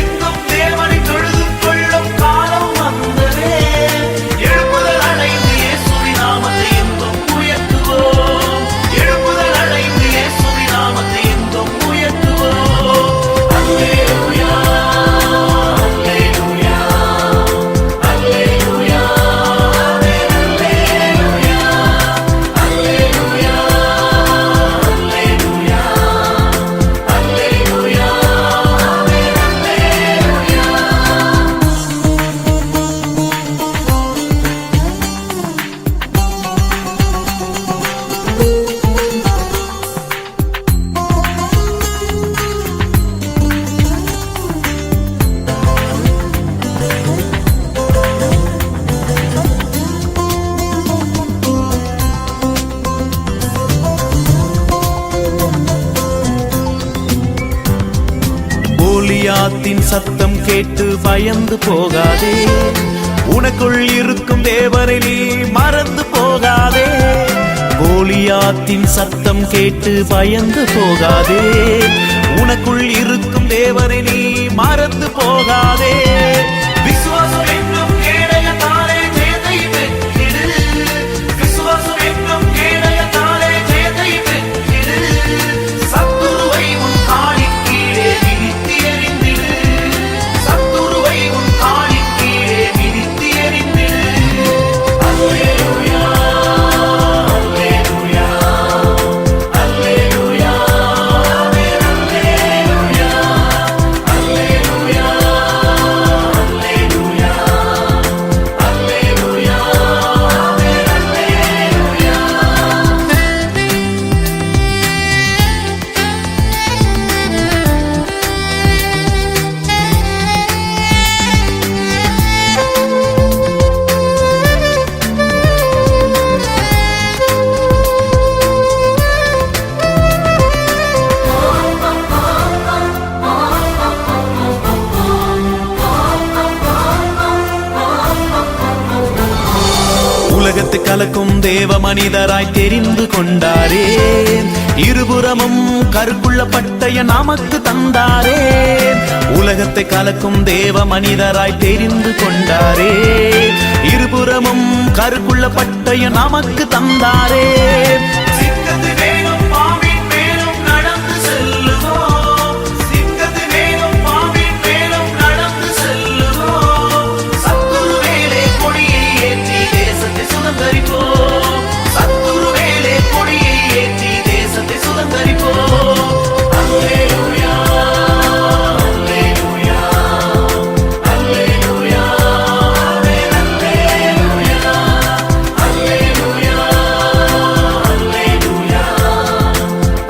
எங்கும் தேவனை தொழுது கொள்ளும் காலம் வந்ததே. எழுப்புதல் அடைந்து இயேசுவின் நாமத்தை எங்கும் உயர்த்துவோம். எழுப்புதல் அடைந்து இயேசுவின் நாமத்தை எங்கும் உயர்த்துவோம். அல்லேலூயா, அல்லேலூயா, அல்லேலூயா, அல்லேலூயா, அல்லேலூயா, அல்லேலூயா, அல்லேலூயா, கோலியாத்தின் சத்தம் கேட்டு பயந்து போகாதே. உனக்குள் இருக்கும் தேவனை நீ மறந்து போகாதே. கோலியாத்தின் சத்தம் கேட்டு பயந்து போகாதே. உனக்குள் இருக்கும் தேவனை நீ மறந்து போகாதே. விசுவாசம் என்னும் கேடயத்தாலே ஜெயத்தை பெற்றிடு. விசுவாசம் என்னும் கேடயத்தாலே ஜெயத்தை பெற்றிடு. சத்துருவை உன் காலின் கீழே மிதித்து எறிந்திடு. சத்துருவை உன் காலின் கீழே மிதித்து எறிந்திடு. அல்லேலூயா, அல்லேலூயா, அல்லேலூயா, அல்லேலூயா, அல்லேலூயா, அல்லேலூயா, அல்லேலூயா. உலகத்தை கலக்கும் தேவ மனிதராய் தெரிந்து கொண்டாரே. இருபுறமும் கருக்குள்ள பட்டய நமக்கு தந்தாரே. உலகத்தை கலக்கும் தேவ மனிதராய் தெரிந்து கொண்டாரே. இருபுறமும் கருக்குள்ள பட்டய நமக்கு தந்தாரே. சிங்கத்து மேலும் பாம்பின் மேலும் நடந்து செல்லுவோம். சிங்கத்து மேலும் பாம்பின் மேலும் நடந்து செல்லுவோம். சத்துரு மேலே கொடியை ஏற்றி தேசத்தை சுதந்தரிப்போம். சத்துரு மேலே கொடியை ஏற்றி தேசத்தை சுதந்தரிப்போம். அல்லேலூயா, அல்லேலூயா, அல்லேலூயா, அல்லேலூயா, அல்லேலூயா, அல்லேலூயா,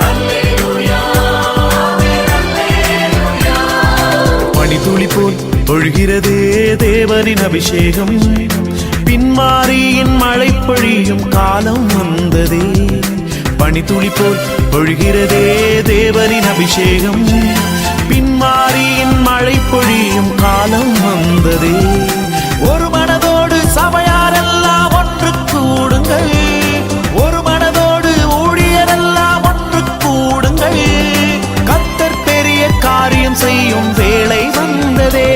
அல்லேலூயா. பனித்துளி போல் பொழிகிறதே தேவனின் அபிஷேகம். பின்மாரியின் மழை பொழியும் காலம் வந்ததே. பனித்துளி போல் பொழிகிறதே தேவனின் அபிஷேகம். பின்மாரியின் மழை பொழியும் காலம் வந்ததே. ஒரு மனதோடு சபையாரெல்லாம் ஒன்று கூடுங்கள். ஒரு மனதோடு ஊழியரெல்லாம் ஒன்று கூடுங்கள். கர்த்தர் பெரிய காரியம் செய்யும் வேளை வந்ததே.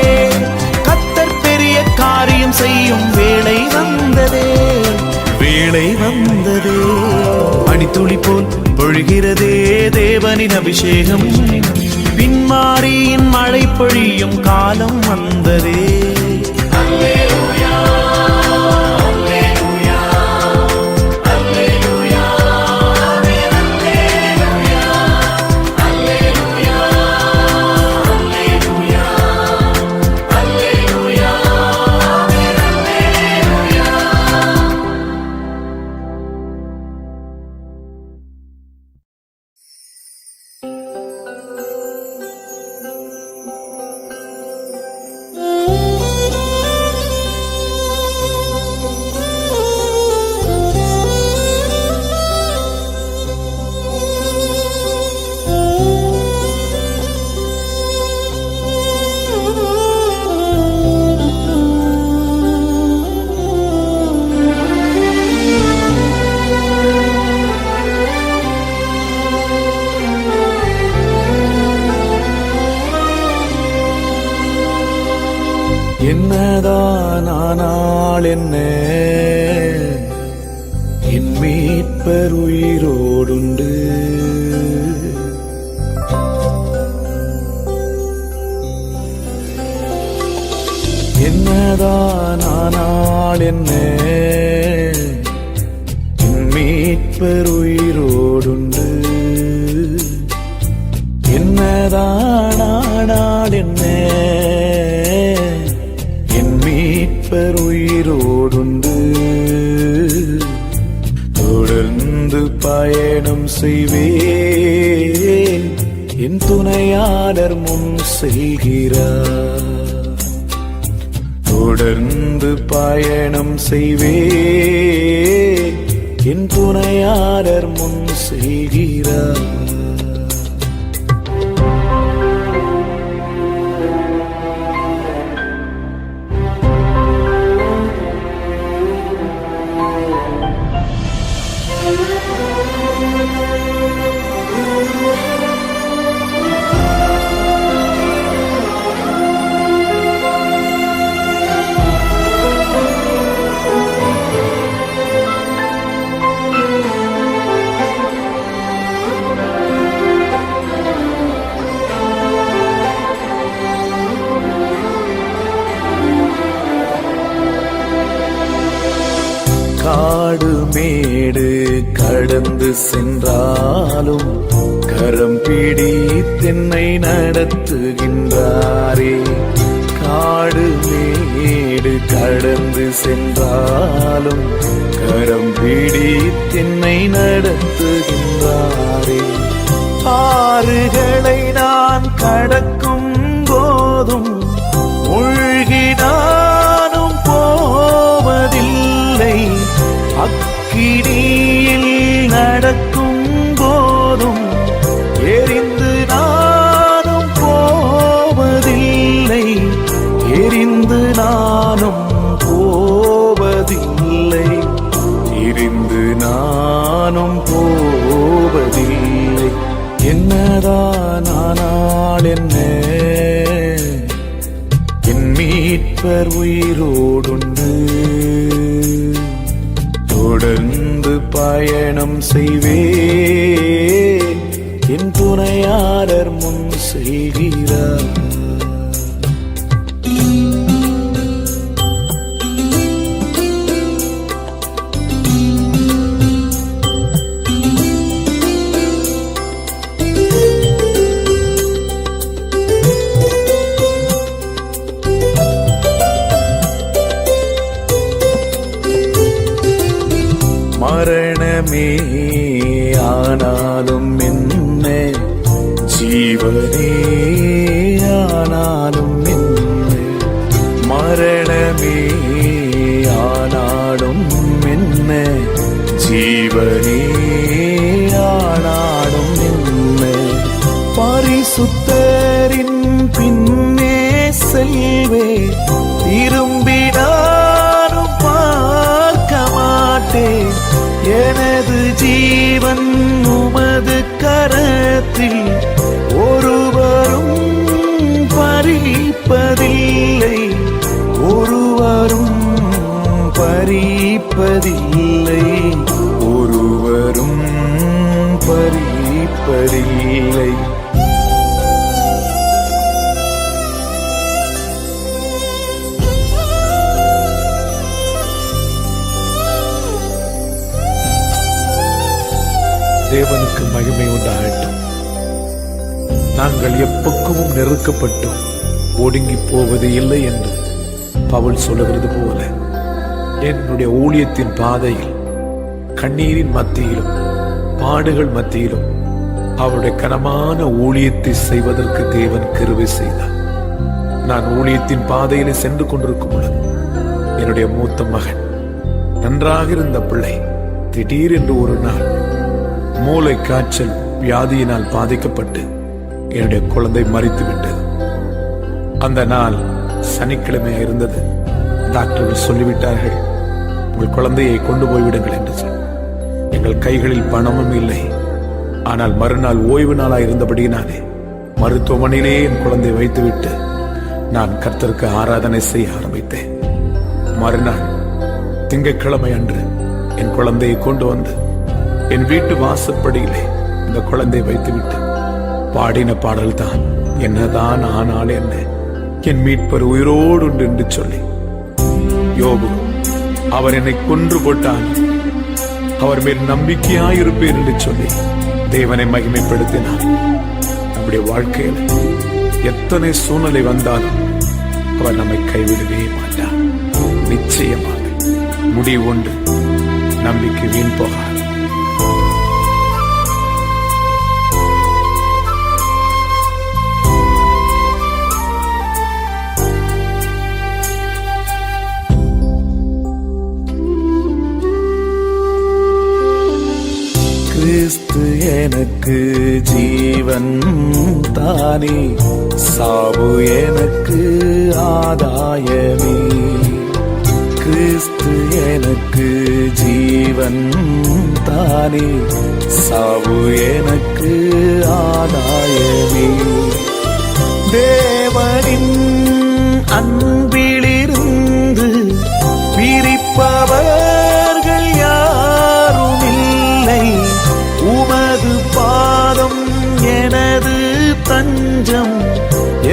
கர்த்தர் பெரிய காரியம் செய்யும் வேளை வந்ததே. வேளை வந்ததே. பனித்துளி போல் பொழிகிறதே தேவனின் அபிஷேகம். பின்மாரியின் மழை பொழியும் காலம் வந்ததே. என்னதான் ஆனாள் என்ன, என் மீட்பர் உயிரோடுண்டு. என்னதான் ஆனாள் என்ன, என் மீட்பர் உயிரோடுண்டு. என்னதான் ஆனாள் என்ன, மீட்பர் உயிரோடுண்டு. தொடர்ந்து பயணம் செய்வேன், என் துணையாளர் முன் செல்கிறார். தொடர்ந்து பயணம் செய்வேன், என் துணையாளர் முன் செல்கிறார். காடு மேடு கடந்து சென்றாலும் கரம் பிடித்தென்னை நடத்துகின்றாரே. காடு மேடு கடந்து சென்றாலும் கரம் பிடித்தென்னை நடத்துகின்றாரே. ஆறுகளை நான் கடக்கும் போதும் மூழ்கினானும் போவதில்லை. அக்கினியில் நடக்கும் போதும் எரிந்து நானும் போவதில்லை. எரிந்து நானும் போவதில்லை. எரிந்து நானும் போவதில்லை. என்னதான் ஆனாள் என்ன, என் மீட்பர் உயிரோடுண்டு. தொடர்ந்து பயணம் செய்வேன், என் துணையாளர் முன் செல்கிறார். மரணமே ஆனாலும் என்ன, ஜீவனே ஆனாலும் என்ன. மரணமே ஆனாலும் என்ன, ஜீவனே ஆனாலும் என்ன. பரிசுத்தரின் பின்னே செல்வே, திரும்பினாலும் பார்க்க மாட்டேன். எனது ஜீவன் உமது கரத்தில் ஒருவரும் பறிப்பதில்லை. ஒருவரும் பறிப்பதில்லை. ஒருவரும் பறிப்பதில்லை. தேவனுக்கு மகிமை உண்டாகட்டும். நாங்கள் எப்பக்கமும் நெருக்கப்பட்டோம் ஒடுங்கி போவது இல்லை என்று பவுல் சொல்லுகிறது போல என்னுடைய ஊழியத்தின் பாதையில் கண்ணீரின் மத்தியிலும் பாடுகள் மத்தியிலும் அவருடைய கனமான ஊழியத்தை செய்வதற்கு தேவன் கிருபை செய்தார். நான் ஊழியத்தின் பாதையிலே சென்று கொண்டிருக்கும் பொழுது என்னுடைய மூத்த மகன், நன்றாக இருந்த பிள்ளை, திடீரென்று ஒரு நாள் மூளை காய்ச்சல் வியாதியினால் பாதிக்கப்பட்டு என்னுடைய குழந்தை மரித்து விட்டது. அந்த நாள் சனிக்கிழமையா இருந்தது. டாக்டர்கள் சொல்லிவிட்டார்கள், உங்கள் குழந்தையை கொண்டு போய்விடுங்கள் என்று சொல்லி. எங்கள் கைகளில் பணமும் இல்லை. ஆனால் மறுநாள் ஓய்வு நாளாக இருந்தபடியினாலே மருத்துவமனையிலே என் குழந்தை வைத்துவிட்டு நான் கர்த்தருக்கு ஆராதனை செய்ய ஆரம்பித்தேன். மறுநாள் திங்கட்கிழமை அன்று என் குழந்தையை கொண்டு வந்து என் வீட்டு வாசற்படியிலே இந்த குழந்தையை வைத்துவிட்டு பாடின பாடல் தான், என்னதான் ஆனால் என்ன, என் மீட்பர் உயிரோடு உண்டு என்று சொல்லி. யோபு, அவர் என்னை கொன்று போட்டான், அவர் மேல் நம்பிக்கையாயிருப்பேன் என்று சொல்லி தேவனை மகிமைப்படுத்தினார். நம்முடைய வாழ்க்கையில் எத்தனை சூழ்நிலை வந்தாலும் அவர் நம்மை கைவிடவே மாட்டார். நிச்சயமாக முடிவு உண்டு. நம்பிக்கை வீண் போகாது. கிறிஸ்து எனக்கு ஜீவன் தானே, சாவு எனக்கு ஆதாயமே. கிறிஸ்து எனக்கு ஜீவன் தானே, சாவு எனக்கு ஆதாயமே. தேவனின் அன்பிலிருந்து பிரிப்பவர்கள் யாரும் இல்லை. உமது பாதம் எனது தஞ்சம்,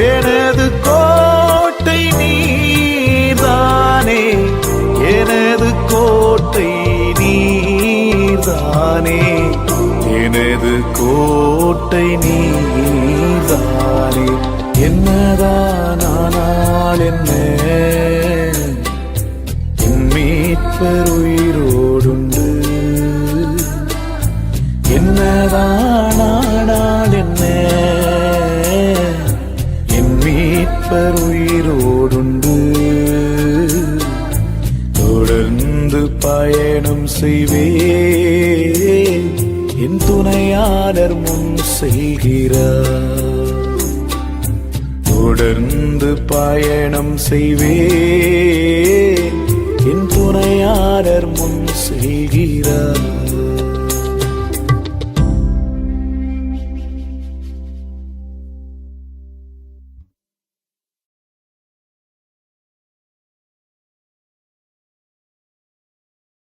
எனது கோட்டை நீர்தானே, எனது கோட்டை நீர்தானே, எனது கோட்டை நீர்தானே. என்னதான் ஆனால் என்ன, என் மீட்பர் உயிரோடுண்டு. என்னதானால் என்ன, என் மீட்பர் உயிரோடுண்டு. தொடர்ந்து பயணம் செய்வேன், என் துணையாளர் முன் செல்கிறார். தொடர்ந்து பயணம் செய்வேன், என் துணையாளர் முன் செல்கிறார்.